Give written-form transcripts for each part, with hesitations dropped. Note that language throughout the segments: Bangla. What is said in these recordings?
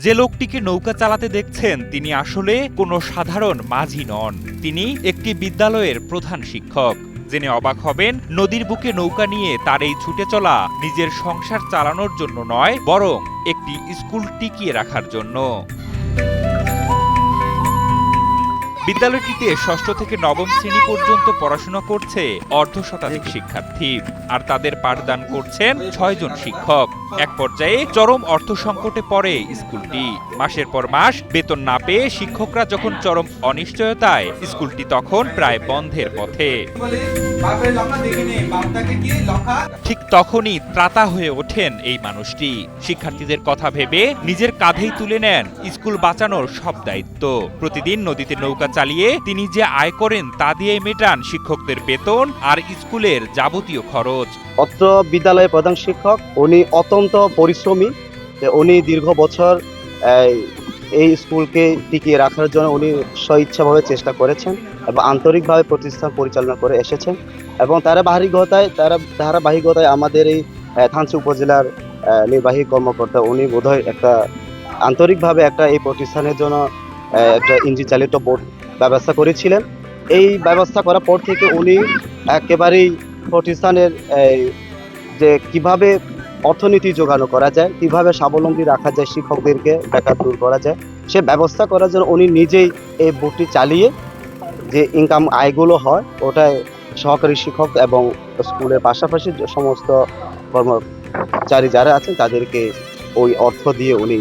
যে লোকটিকে নৌকা চালাতে দেখছেন তিনি আসলে কোনো সাধারণ মাঝি নন। তিনি একটি বিদ্যালয়ের প্রধান শিক্ষক। জেনে অবাক হবেন, নদীর বুকে নৌকা নিয়ে তার এই ছুটে চলা নিজের সংসার চালানোর জন্য নয়, বরং একটি স্কুল টিকিয়ে রাখার জন্য। বিদ্যালয়টিতে ষষ্ঠ থেকে নবম শ্রেণী পর্যন্ত পড়াশোনা করছে অর্ধশতাধিক শিক্ষার্থী, আর তাদের পাঠদান করছেন ৬ জন শিক্ষক। এক পর্যায়ে চরম অর্থ সংকটে পড়ে স্কুলটি। মাসের পর মাস বেতন না পেয়ে শিক্ষকরা যখন চরম অনিশ্চয়তায়, স্কুলটি তখন প্রায় বন্ধের পথে। ঠিক তখনই ত্রাতা হয়ে ওঠেন এই মানুষটি। শিক্ষার্থীদের কথা ভেবে নিজের কাঁধেই তুলে নেন স্কুল বাঁচানোর সব দায়িত্ব। প্রতিদিন নদীতে নৌকা চালিয়ে তিনি যে আয় করেন তা দিয়ে মেটান শিক্ষকদের বেতন আর স্কুলের যাবতীয় খরচ। অত্র বিদ্যালয়ের প্রধান শিক্ষক, উনি অত্যন্ত পরিশ্রমী। উনি দীর্ঘ বছর এই স্কুলকে টিকিয়ে রাখার জন্য উনি স্বইচ্ছাভাবে চেষ্টা করেছেন এবং আন্তরিকভাবে প্রতিষ্ঠান পরিচালনা করে এসেছেন। এবং ধারাবাহিকতায় আমাদের এই থানচি উপজেলার নির্বাহী কর্মকর্তা উনি বোধহয় একটা আন্তরিকভাবে এই প্রতিষ্ঠানের জন্য একটা ইঞ্জিন চালিত বোট ব্যবস্থা করেছিলেন। এই ব্যবস্থা করার পর থেকে উনি একেবারেই প্রতিষ্ঠানের যে কিভাবে অর্থনীতি যোগানো করা যায়, কিভাবে স্বাবলম্বী রাখা যায়, শিক্ষকদেরকে বেকার দূর করা যায়, সে ব্যবস্থা করার জন্য উনি নিজেই এই বোটটি চালিয়ে যে ইনকাম আয়গুলো হয় ওটাই সহকারী শিক্ষক এবং স্কুলের পাশাপাশি সমস্ত কর্মচারী যারা আছেন তাদেরকে ওই অর্থ দিয়ে উনি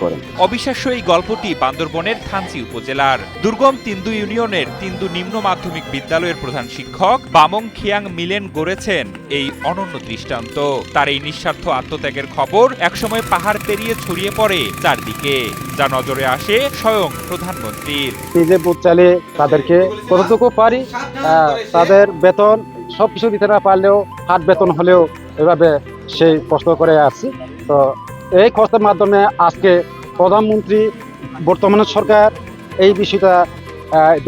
করেন। অবিশ্বাস্য এই গল্পটি বান্দরবনের থানচি উপজেলার দুর্গম তিন্দু ইউনিয়নের তিন্দু নিম্ন মাধ্যমিক বিদ্যালয়ের প্রধান শিক্ষক বামং খিয়াং মিলেন গড়েছেন এই অনন্য দৃষ্টান্ত। তার এই নিঃস্বার্থ আত্মত্যাগের খবর একসময় পাহাড় পেরিয়ে ছড়িয়ে পড়ে চারদিকে, যা নজরে আসে স্বয়ং প্রধানমন্ত্রীর। নিজে বুথ চালিয়ে তাদেরকে কতটুকু পারি তাদের বেতন সবকিছু দিতে না পারলেও হাত বেতন হলেও এভাবে সেই কষ্ট করে আসছি। তো এই কষ্টের মাধ্যমে আজকে প্রধানমন্ত্রী বর্তমানে সরকার এই বিষয়টা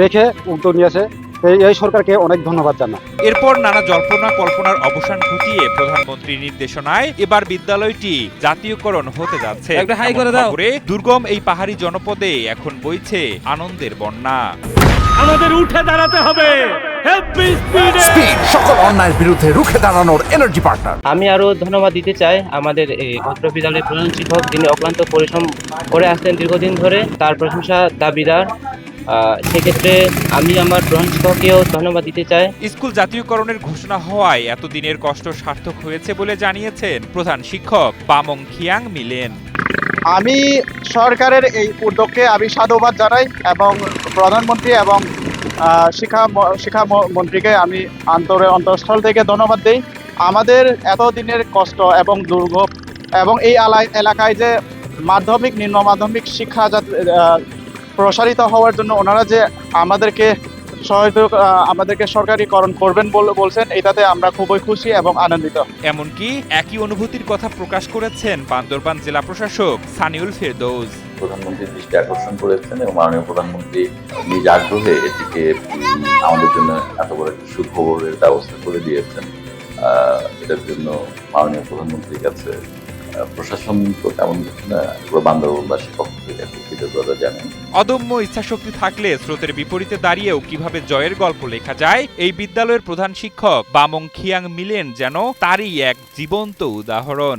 দেখে উদ্যোগ নিয়েছে। এই সরকারকে অনেক ধন্যবাদ জানাই। এরপর নানা জল্পনা কল্পনার অবসান ঘটিয়ে প্রধানমন্ত্রীর নির্দেশনায় এবার বিদ্যালয়টি জাতীয়করণ হতে যাচ্ছে। দুর্গম এই পাহাড়ি জনপদে এখন বইছে আনন্দের বন্যা। আমাদের উঠে দাঁড়াতে হবে। সকল অন্যায়ের বিরুদ্ধে রুখে দাঁড়ানোর এনার্জি পার্টনার। আমি আরো ধন্যবাদ দিতে চাই আমাদের অত্র বিদ্যালয়ের প্রধান শিক্ষক, যিনি অক্লান্ত পরিশ্রম করে আসছেন দীর্ঘদিন ধরে, তার প্রশংসা দাবিদার। সেক্ষেত্রে আমি আমার প্রধান শিক্ষককেও ধন্যবাদ দিতে চাই। স্কুল জাতীয়করণের ঘোষণা হওয়ায় এতদিনের কষ্ট সার্থক হয়েছে বলে জানিয়েছেন প্রধান শিক্ষক বামং খিয়াং মিলেন। আমি সরকারের এই উদ্যোগকে আমি সাধুবাদ জানাই এবং প্রধানমন্ত্রী এবং শিক্ষা মন্ত্রীকে আমি অন্তঃস্থল থেকে ধন্যবাদ দিই। আমাদের এতদিনের কষ্ট এবং দুর্ভোগ এবং এই এলাকায় যে মাধ্যমিক নিম্ন মাধ্যমিক শিক্ষা প্রসারিত হওয়ার জন্য ওনারা যে আমাদেরকে সরকারিকরণ করবেন বলছেন, এটাতে আমরা খুবই খুশি এবং আনন্দিত। এমনকি একই অনুভূতির কথা প্রকাশ করেছেন বান্দরবান জেলা প্রশাসক সানিউল ফেরদৌস। প্রধানমন্ত্রীর দৃষ্টি আকর্ষণ করেছেন এবং মাননীয় প্রধানমন্ত্রী নিজ আগ্রহে এটিকে আমাদের জন্য এত বড় একটা সুখবরের ব্যবস্থা করে দিয়েছেন। এটার জন্য মাননীয় প্রধানমন্ত্রীর কাছে প্রশাসন তো তেমন কিছু না, পুরো বান্দরবানবাসীর পক্ষ থেকে কৃতজ্ঞতা জানাই। অদম্য ইচ্ছাশক্তি থাকলে স্রোতের বিপরীতে দাঁড়িয়েও কিভাবে জয়ের গল্প লেখা যায়, এই বিদ্যালয়ের প্রধান শিক্ষক বামং খিয়াং মিলেন যেন তারই এক জীবন্ত উদাহরণ।